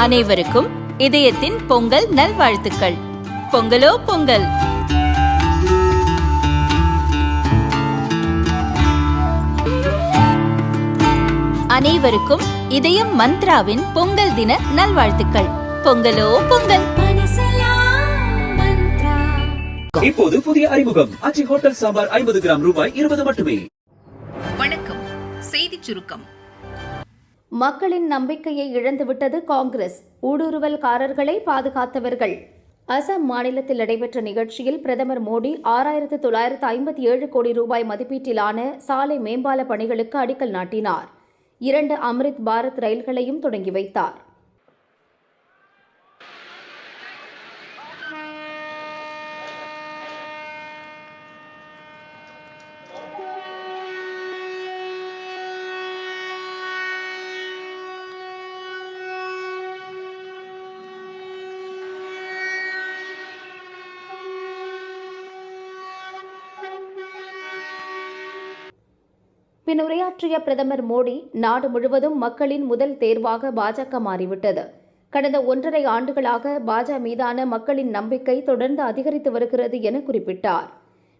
அனைவருக்கும் இதயத்தின் பொங்கல் நல்வாழ்த்துக்கள். பொங்கலோ பொங்கல். அனைவருக்கும் இதயம் மந்த்ராவின் பொங்கல் தின நல்வாழ்த்துக்கள். பொங்கலோ பொங்கல். இப்போது புதிய அறிமுகம் அச்சி ஹோட்டல் சாம்பார் 50 கிராம் ரூபாய் 20 மட்டுமே. வணக்கம். செய்திச் சுருக்கம். மக்களின் நம்பிக்கையை இழந்துவிட்டது காங்கிரஸ். ஊடுருவல்காரர்களை பாதுகாத்தவர்கள். அசாம் மாநிலத்தில் நடைபெற்ற நிகழ்ச்சியில் பிரதமர் மோடி 6957 கோடி ரூபாய் மதிப்பீட்டிலான சாலை மேம்பால பணிகளுக்கு அடிக்கல் நாட்டினார். 2 அம்ரித் பாரத் ரயில்களையும் தொடங்கி வைத்தார். பின் உரையாற்றிய பிரதமர் மோடி, நாடு முழுவதும் மக்களின் முதல் தேர்வாக பாஜக மாறிவிட்டது. கடந்த 1.5 ஆண்டுகளாக பாஜக மீதான மக்களின் நம்பிக்கை தொடர்ந்து அதிகரித்து வருகிறது என குறிப்பிட்டார்.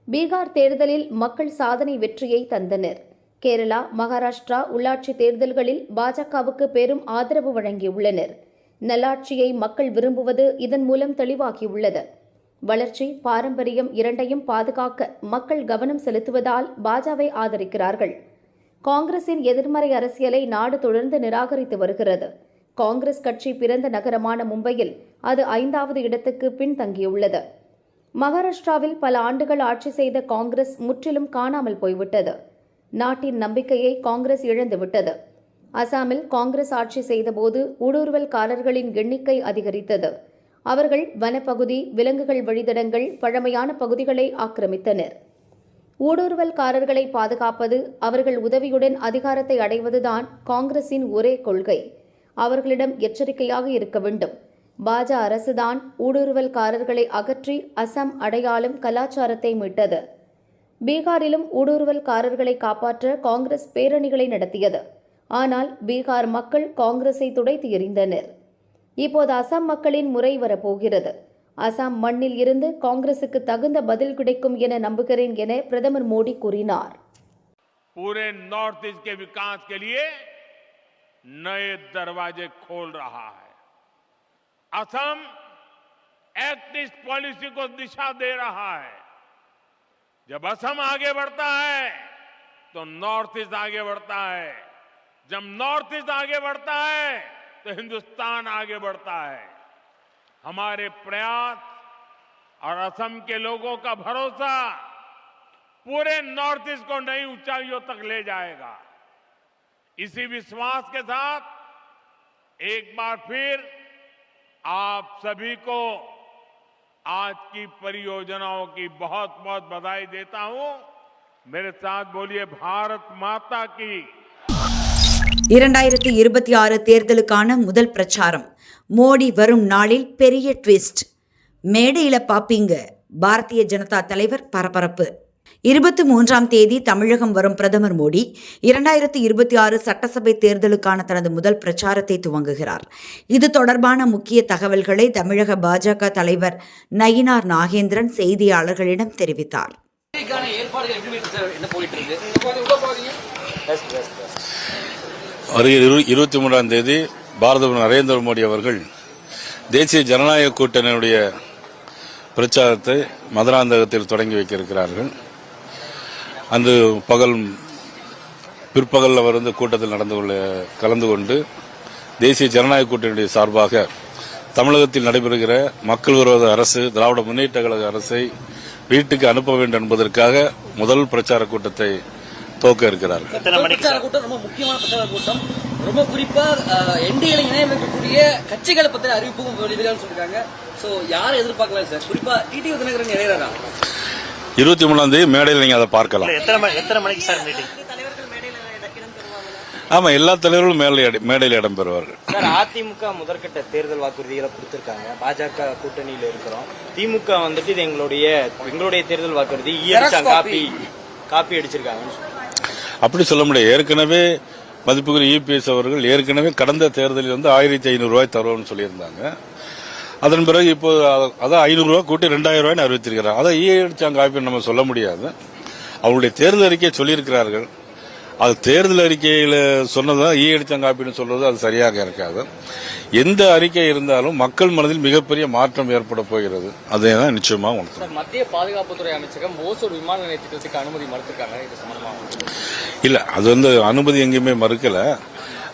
பீகார் தேர்தலில் மக்கள் சாதனை வெற்றியை தந்தனர். கேரளா, மகாராஷ்டிரா உள்ளாட்சி தேர்தல்களில் பாஜகவுக்கு பெரும் ஆதரவு வழங்கியுள்ளனர். நல்லாட்சியை மக்கள் விரும்புவது இதன் மூலம் தெளிவாகியுள்ளது. வளர்ச்சி, பாரம்பரியம் இரண்டையும் பாதுகாக்க மக்கள் கவனம் செலுத்துவதால் பாஜகவை ஆதரிக்கிறார்கள். காங்கிரசின் எதிர்மறை அரசியலை நாடு தொடர்ந்து நிராகரித்து வருகிறது. காங்கிரஸ் கட்சி பிறந்த நகரமான மும்பையில் அது 5வது இடத்துக்கு பின்தங்கியுள்ளது. மகாராஷ்டிராவில் பல ஆண்டுகள் ஆட்சி செய்த காங்கிரஸ் முற்றிலும் காணாமல் போய்விட்டது. நாட்டின் நம்பிக்கையை காங்கிரஸ் இழந்துவிட்டது. அசாமில் காங்கிரஸ் ஆட்சி செய்தபோது ஊடுருவல்காரர்களின் எண்ணிக்கை அதிகரித்தது. அவர்கள் வனப்பகுதி, விலங்குகள் வழித்தடங்கள், பழமையான பகுதிகளை ஆக்கிரமித்தனர். ஊடுருவல்காரர்களை பாதுகாப்பது, அவர்கள் உதவியுடன் அதிகாரத்தை அடைவதுதான் காங்கிரசின் ஒரே கொள்கை. அவர்களிடம் எச்சரிக்கையாக இருக்க வேண்டும். பாஜக அரசுதான் ஊடுருவல்காரர்களை அகற்றி அசாம் அடையாளம், கலாச்சாரத்தை மீட்டது. பீகாரிலும் ஊடுருவல்காரர்களை காப்பாற்ற காங்கிரஸ் பேரணிகளை நடத்தியது. ஆனால் பீகார் மக்கள் காங்கிரஸை துடைத்து எறிந்தனர். இப்போது அசாம் மக்களின் முறை வரப்போகிறது. அசாம் மண்ணில் இருந்து காங்கிரசுக்கு தகுந்த பதில் கிடைக்கும் என நம்புகிறேன் என பிரதமர் மோடி கூறினார். पूरे नॉर्थ ईस्ट के विकास के लिए नए दरवाजे खोल रहा है. असम एक्ट ईस्ट पॉलिसी को दिशा दे रहा है. जब असम आगे बढ़ता है तो नॉर्थ ईस्ट आगे बढ़ता है. जब नॉर्थ ईस्ट आगे बढ़ता है तो हिंदुस्तान आगे बढ़ता है. हमारे प्रयास और असम के लोगों का भरोसा पूरे नॉर्थ ईस्ट को नई ऊंचाइयों तक ले जाएगा. इसी विश्वास के साथ एक बार फिर आप सभी को आज की परियोजनाओं की बहुत बहुत बधाई देता हूं. मेरे साथ बोलिए भारत माता की. 2026 தேர்தலுக்கான முதல் பிரச்சாரம். மோடி வரும் நாளில் பெரிய ட்விஸ்ட். மேடையில பாப்பீங்க. பாரதிய ஜனதா தலைவர் பரபரப்பு. 23ஆம் தேதி தமிழகம் வரும் பிரதமர் மோடி 2026 சட்டசபை தேர்தலுக்கான தனது முதல் பிரச்சாரத்தை துவங்குகிறார். இது தொடர்பான முக்கிய தகவல்களை தமிழக பாஜக தலைவர் நயினார் நாகேந்திரன் செய்தியாளர்களிடம் தெரிவித்தார். வருகிற 23ஆம் தேதி பாரத பிரதமர் நரேந்திர மோடி அவர்கள் தேசிய ஜனநாயக கூட்டணியுடைய பிரச்சாரத்தை மதுராந்தகத்தில் தொடங்கி வைக்க இருக்கிறார்கள். அன்று பிற்பகல் அவர் கூட்டத்தில் கலந்து கொண்டு தேசிய ஜனநாயக கூட்டணியுடைய சார்பாக தமிழகத்தில் நடைபெறுகிற மக்கள் விரோத அரசு, திராவிட முன்னேற்ற கழக அரசை வீட்டுக்கு அனுப்ப வேண்டும் என்பதற்காக முதல் பிரச்சார கூட்டத்தை துவக்க இருக்கிறார்கள். ரொம்ப முக்கியமான பிரச்சார கூட்டம். ரொம்ப குறிப்பா என்டிஏல இணையமைக்கக்கூடிய கட்சிகளை பற்றி அறிவிப்பும் வெளியிடலாம் சொல்லிருக்காங்க. சோ யாரை எதிர்பார்க்கலாம் சார்? குறிப்பா டிடிவி தினகரன் இணையறா 23ஆம் தேதி மேடையில் நீங்க அதை பார்க்கலாம். எத்தனை மணிக்கு சார் மீட்டிங்? ஆமா, எல்லா தலைவர்களும் மேடையில் இடம் பெறுவார்கள். சார், அதிமுக முதற்கட்ட தேர்தல் வாக்குறுதிகளை கொடுத்திருக்காங்க. பாஜக கூட்டணியில இருக்கிறோம். திமுக இது எங்களுடைய தேர்தல் வாக்குறுதி காப்பி அடிச்சிருக்காங்க. அப்படி சொல்ல முடியாது. ஏற்கனவே மதிப்புக்குரிய இபிஎஸ் அவர்கள் ஏற்கனவே கடந்த தேர்தலில் வந்து 1500 ரூபாய் தருவோம்னு சொல்லியிருந்தாங்க. அதன் பிறகு இப்போ அதான் 500 ரூபாய் கூட்டி 2000 ரூபாய்னு அறிவித்திருக்கிறார். அதை ஈயடிச்சாங்க காப்பின்னு நம்ம சொல்ல முடியாது. அவங்களுடைய தேர்தல் அறிக்கையை சொல்லியிருக்கிறார்கள். அது தேர்தல் அறிக்கையில சொன்னதான் ஈயடிச்சாங்காப்பின்னு சொல்றது அது சரியாக இருக்காது. எந்த அறிக்கை இருந்தாலும் மக்கள் மனதில் மிகப்பெரிய மாற்றம் ஏற்பட போகிறது. அதே தான் நிச்சயமா உணர்த்தும். மத்திய பாதுகாப்புத்துறை அமைச்சகம் ஓசூர் விமான நிலைய திட்டத்துக்கு அனுமதி மறுத்திருக்காங்க. இது சம்பந்தமா இல்ல, அது வந்து அனுமதி எங்கேயுமே மறுக்கல.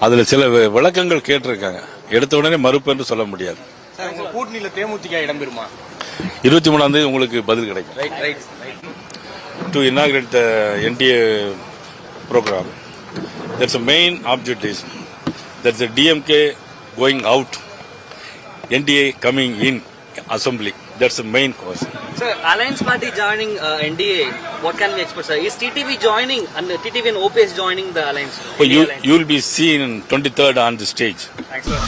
அதுல சில விளக்கங்கள் கேட்டிருக்காங்க. எடுத்த உடனே மறுப்பு என்று சொல்ல முடியாது. கூட்டணியில தேமுதிக இடம்பெறுமா? 23ஆம் தேதி உங்களுக்கு பதில் கிடைக்கும். To inaugurate the NDA program, that's the main objective. That's the DMK going out, NDA coming in assembly. That's the main cause. Sir, Alliance Party joining NDA, what can we expect, sir? Is TTV joining and TTV and OPS joining the alliance? You will be seen 23rd on the stage. Thanks, sir.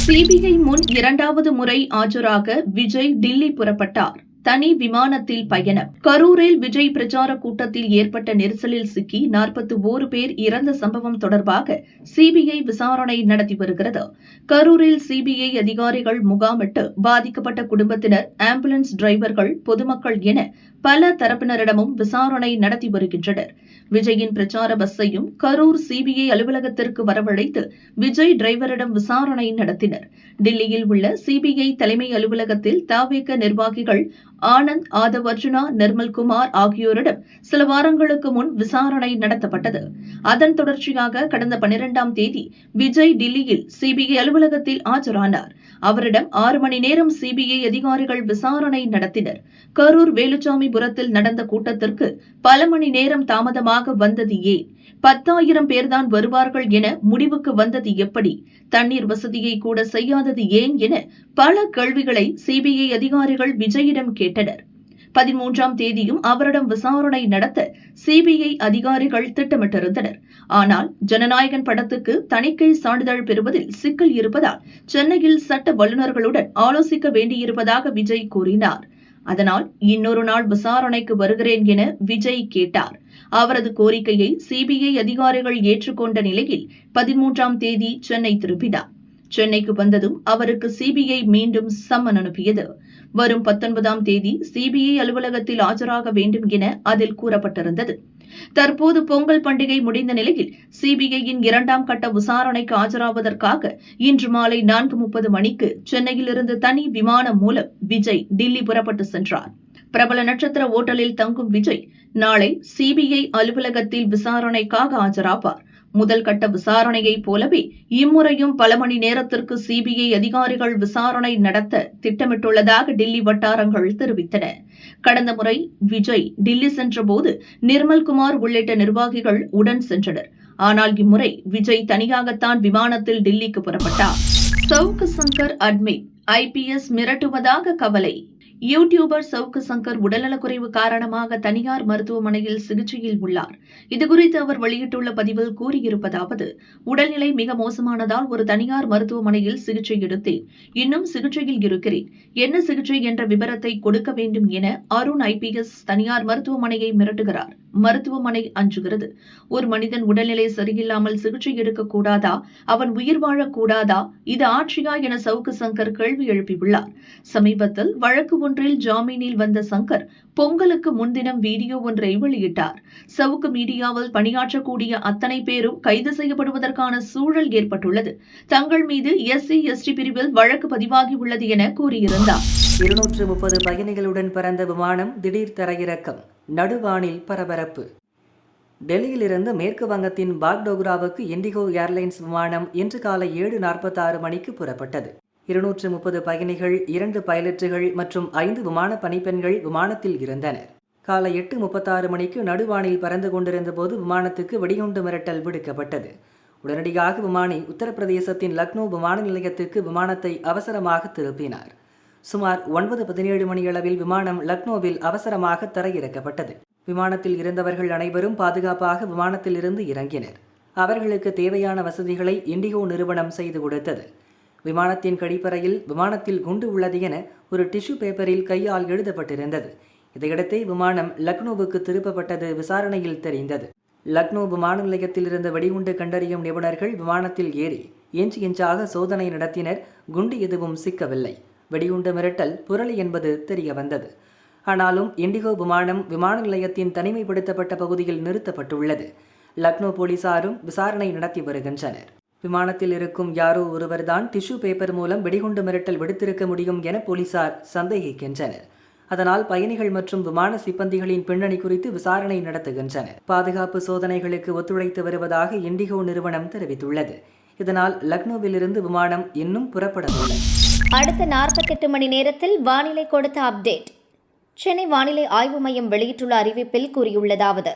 CBI முன் 2வது முறை ஆஜராக விஜய் டில்லி புறப்பட்டார். தனி விமானத்தில் பயணம். கரூரில் விஜய் பிரச்சார கூட்டத்தில் ஏற்பட்ட நெரிசலில் சிக்கி 41 பேர் இறந்த சம்பவம் தொடர்பாக சிபிஐ விசாரணை நடத்தி வருகிறது. கரூரில் சிபிஐ அதிகாரிகள் முகாமிட்டு பாதிக்கப்பட்ட குடும்பத்தினர், ஆம்புலன்ஸ் டிரைவர்கள், பொதுமக்கள் என பல தரப்பினரிடமும் விசாரணை நடத்தி வருகின்றனர். விஜயின் பிரச்சார பஸ்ஸையும் கரூர் சிபிஐ அலுவலகத்திற்கு வரவழைத்து விஜய் டிரைவரிடம் விசாரணை நடத்தினர். டில்லியில் உள்ள சிபிஐ தலைமை அலுவலகத்தில் தவேக நிர்வாகிகள் ஆனந்த், ஆதவ் அர்ஜுனா, நிர்மல்குமார் ஆகியோரிடம் சில வாரங்களுக்கு முன் விசாரணை நடத்தப்பட்டது. அதன் தொடர்ச்சியாக கடந்த 12ஆம் தேதி விஜய் டில்லியில் சிபிஐ அலுவலகத்தில் ஆஜரானார். அவரிடம் 6 மணி நேரம் சிபிஐ அதிகாரிகள் விசாரணை நடத்தினர். கரூர் வேலுச்சாமிபுரத்தில் நடந்த கூட்டத்திற்கு பல மணி நேரம் தாமதமாக வந்தது ஏன்? 10,000 பேர்தான் வருவார்கள் என முடிவுக்கு வந்தது எப்படி? தண்ணீர் வசதியை கூட செய்யாதது ஏன் என பல கேள்விகளை சிபிஐ அதிகாரிகள் விஜயிடம் கேட்டனர். 13ஆம் தேதியும் அவரிடம் விசாரணை நடத்த சிபிஐ அதிகாரிகள் திட்டமிட்டிருந்தனர். ஆனால் ஜனநாயகன் படத்துக்கு தணிக்கை சான்றிதழ் பெறுவதில் சிக்கல் இருப்பதால் சென்னையில் சட்ட வல்லுநர்களுடன் ஆலோசிக்க வேண்டியிருப்பதாக விஜய் கூறினார். அதனால் இன்னொரு நாள் விசாரணைக்கு வருகிறேன் என விஜய் கேட்டார். அவரது கோரிக்கையை சிபிஐ அதிகாரிகள் ஏற்றுக்கொண்ட நிலையில் 13ஆம் தேதி சென்னை திரும்பினார். சென்னைக்கு வந்ததும் அவருக்கு சிபிஐ மீண்டும் சம்மன் அனுப்பியது. வரும் 19ஆம் தேதி சிபிஐ அலுவலகத்தில் ஆஜராக வேண்டும் என அதில் கூறப்பட்டிருந்தது. தற்போது பொங்கல் பண்டிகை முடிந்த நிலையில் சிபிஐயின் 2ஆம் கட்ட விசாரணைக்கு ஆஜராவதற்காக இன்று மாலை 4:30 மணிக்கு சென்னையிலிருந்து தனி விமானம் மூலம் விஜய் டில்லி புறப்பட்டு சென்றார். பிரபல நட்சத்திர ஓட்டலில் தங்கும் விஜய் நாளை சிபிஐ அலுவலகத்தில் விசாரணைக்காக ஆஜராவார். முதல் கட்ட விசாரணையைப் போலவே இம்முறையும் பல மணி நேரத்திற்கு சிபிஐ அதிகாரிகள் விசாரணை நடத்த திட்டமிட்டுள்ளதாக டில்லி வட்டாரங்கள் தெரிவித்தன. கடந்த முறை விஜய் டில்லி சென்றபோது நிர்மல்குமார் உள்ளிட்ட நிர்வாகிகள் உடன் சென்றனர். ஆனால் இம்முறை விஜய் தனியாகத்தான் விமானத்தில் டில்லிக்கு புறப்பட்டார். சவுக்கு சங்கர் அட்மிட், ஐபிஎஸ் மிரட்டுவதாக கவலை. யூடியூபர் சவுக்கு சங்கர் உடல்நலக்குறைவு காரணமாக தனியார் மருத்துவமனையில் சிகிச்சையில் உள்ளார். இதுகுறித்து அவர் வெளியிட்டுள்ள பதிவில் கூறியிருப்பதாவது: உடல்நிலை மிக மோசமானதால் ஒரு தனியார் மருத்துவமனையில் சிகிச்சை எடுத்தேன். இன்னும் சிகிச்சையில் இருக்கிறேன். என்ன சிகிச்சை என்ற விவரத்தை கொடுக்க வேண்டும் என அருண் ஐபிஎஸ் தனியார் மருத்துவமனையை மிரட்டுகிறார். மருத்துவமனை அஞ்சுகிறது. ஒரு மனிதன் உடல்நிலை சரியில்லாமல் சிகிச்சை எடுக்கக்கூடாதா? அவன் உயிர் வாழக்கூடாதா? இது ஆட்சியா என சவுக்கு சங்கர் கேள்வி எழுப்பியுள்ளார். சமீபத்தில் வழக்கு ஒன்றில் ஜாமீனில் வந்த சங்கர் பொங்கலுக்கு முன்தினம் வீடியோ ஒன்றை வெளியிட்டார். சவுக்கு மீடியாவில் பணியாற்றக்கூடிய அத்தனை பேரும் கைது செய்யப்படுவதற்கான சூழல் ஏற்பட்டுள்ளது. தங்கள் மீது SC ST பிரிவில் வழக்கு பதிவாகியுள்ளது என கூறியிருந்தார். 230 பயணிகளுடன் பறந்த விமானம் திடீர் தரையிறக்கம், நடுவானில் பரபரப்பு. டெல்லியிலிருந்து மேற்கு வங்கத்தின் பாக்டோக்ராவுக்கு இண்டிகோ ஏர்லைன்ஸ் விமானம் இன்று காலை 7:46 மணிக்கு புறப்பட்டது. 230 பயணிகள், 2 பைலட்டுகள் மற்றும் 5 விமான பணிப்பெண்கள் விமானத்தில் இருந்தனர். காலை 8:36 மணிக்கு நடுவானில் பறந்து கொண்டிருந்த போது விமானத்துக்கு வெடிகுண்டு மிரட்டல் விடுக்கப்பட்டது. உடனடியாக விமானி உத்தரப்பிரதேசத்தின் லக்னோ விமான நிலையத்துக்கு விமானத்தை அவசரமாக திருப்பினார். சுமார் 9:17 மணியளவில் விமானம் லக்னோவில் அவசரமாக தரையிறக்கப்பட்டது. விமானத்தில் இருந்தவர்கள் அனைவரும் பாதுகாப்பாக விமானத்தில் இருந்து இறங்கினர். அவர்களுக்கு தேவையான வசதிகளை இண்டிகோ நிறுவனம் செய்து கொடுத்தது. விமானத்தின் கழிப்பறையில் விமானத்தில் குண்டு உள்ளது என ஒரு டிஷ்யூ பேப்பரில் கையால் எழுதப்பட்டிருந்தது. இதையடுத்தே விமானம் லக்னோவுக்கு திருப்பப்பட்டது விசாரணையில் தெரிந்தது. லக்னோ விமான நிலையத்தில் இருந்த வெடிகுண்டு கண்டறியும் நிபுணர்கள் விமானத்தில் ஏறி இன்ச்சாக சோதனை நடத்தினர். குண்டு எதுவும் சிக்கவில்லை. வெடிகுண்டு மிரட்டல் புரளி என்பது தெரிய வந்தது. ஆனாலும் இண்டிகோ விமானம் விமான நிலையத்தின் தனிமைப்படுத்தப்பட்ட பகுதியில் நிறுத்தப்பட்டுள்ளது. லக்னோ போலீசாரும் விசாரணை நடத்தி வருகின்றனர். விமானத்தில் இருக்கும் யாரோ ஒருவர்தான் டிஷ்யூ பேப்பர் மூலம் வெடிகுண்டு மிரட்டல் விடுத்திருக்க முடியும் என போலீசார் சந்தேகிக்கின்றனர். அதனால் பயணிகள் மற்றும் விமான சிப்பந்திகளின் பின்னணி குறித்து விசாரணை நடத்துகின்றனர். பாதுகாப்பு சோதனைகளுக்கு ஒத்துழைத்து வருவதாக இண்டிகோ நிறுவனம் தெரிவித்துள்ளது. இதனால் லக்னோவிலிருந்து விமானம் இன்னும் புறப்படவில்லை. அடுத்த 48 மணி நேரத்தில் வானிலை கொடுத்த அப்டேட். சென்னை வானிலை ஆய்வு மையம் வெளியிட்டுள்ள அறிவிப்பில் கூறியுள்ளதாவது: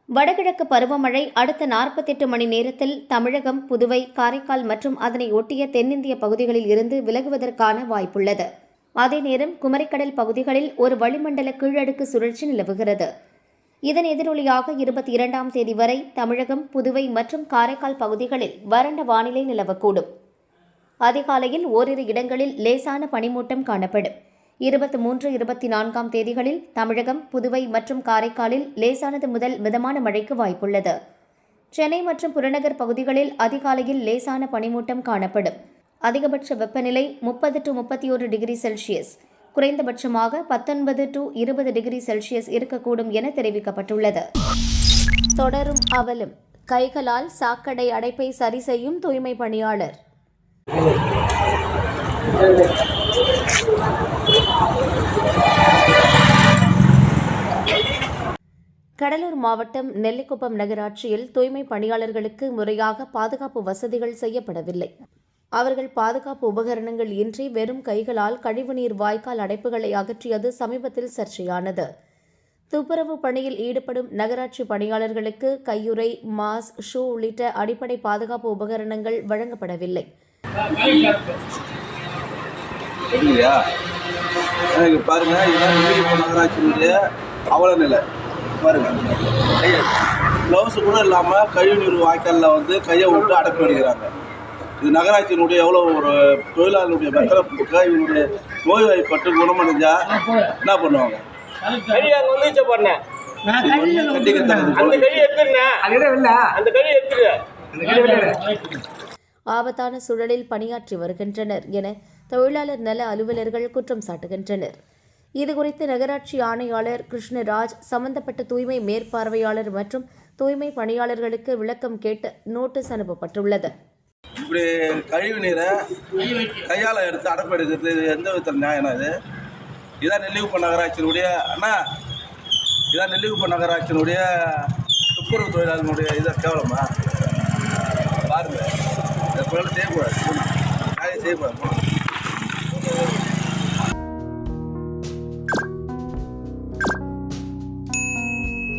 வடகிழக்கு பருவமழை அடுத்த 48 மணி நேரத்தில் தமிழகம், புதுவை, காரைக்கால் மற்றும் அதனை ஒட்டிய தென்னிந்திய பகுதிகளில் இருந்து விலகுவதற்கான வாய்ப்புள்ளது. அதே நேரம் குமரிக்கடல் பகுதிகளில் ஒரு வளிமண்டல கீழடுக்கு சுழற்சி நிலவுகிறது. இதன் எதிரொலியாக 22ஆம் தேதி வரை தமிழகம், புதுவை மற்றும் காரைக்கால் பகுதிகளில் வறண்ட வானிலை நிலவக்கூடும். அதிகாலையில் ஓரிரு இடங்களில் லேசான பனிமூட்டம் காணப்படும். 23, 24ஆம் தேதிகளில் தமிழகம், புதுவை மற்றும் காரைக்காலில் லேசானது முதல் மிதமான மழைக்கு வாய்ப்புள்ளது. சென்னை மற்றும் புறநகர் பகுதிகளில் அதிகாலையில் லேசான பனிமூட்டம் காணப்படும். அதிகபட்ச வெப்பநிலை 30 to 31 டிகிரி செல்சியஸ், குறைந்தபட்சமாக 19 to 20 டிகிரி செல்சியஸ் இருக்கக்கூடும் என தெரிவிக்கப்பட்டுள்ளது. தொடரும் அவலம். கைகளால் சாக்கடை அடைப்பை சரி செய்யும் தூய்மை பணியாளர். கடலூர் மாவட்டம் நெல்லிக்குப்பம் நகராட்சியில் தூய்மை பணியாளர்களுக்கு முறையாக பாதுகாப்பு வசதிகள் செய்யப்படவில்லை. அவர்கள் பாதுகாப்பு உபகரணங்கள் இன்றி வெறும் கைகளால் கழிவுநீர் வாய்க்கால் அடைப்புகளை அகற்றியது சமீபத்தில் சர்ச்சையானது. துப்புரவு பணியில் ஈடுபடும் நகராட்சி பணியாளர்களுக்கு கையுறை, மாஸ்க், ஷூ உள்ளிட்ட அடிப்படை பாதுகாப்பு உபகரணங்கள் வழங்கப்படவில்லை. பாருங்க, நகராட்சியினுடைய அவல நிலை பாருங்க. கிளவுஸ் கூட இல்லாம கழிவுநீர் வாய்க்கால்ல கையை விட்டு அடக்கி வருகிறாங்க. இது நகராட்சியினுடைய எவ்வளவு ஒரு தொழிலாளர்களுடைய மக்களுக்கு இவனுடைய நோய்வாய்ப்பட்டு குணமடைஞ்சா என்ன பண்ணுவாங்க? ஆபத்தான சூழலில் பணியாற்றி வருகின்றனர் என தொழிலாளர் நல அலுவலர்கள் குற்றம் சாட்டுகின்றனர். இதுகுறித்து நகராட்சி ஆணையாளர் கிருஷ்ணராஜ் சம்பந்தப்பட்ட தூய்மை மேற்பார்வையாளர் மற்றும் தூய்மை பணியாளர்களுக்கு விளக்கம் கேட்டு நோட்டீஸ் அனுப்பப்பட்டுள்ளது. இப்படி கழிவு நீரை கையால் எடுத்து அடைப்பு எடுக்கிறது எந்த விதத்தில் நியாயம்? இதான் நெல்லிக்குப்பம் நகராட்சியினுடைய இதான் நெல்லிக்குப்பம் நகராட்சியினுடைய துப்புரவு தொழிலாளர்களுடைய இதை கேவலமா பாருங்க. செய்யக்கூடாது.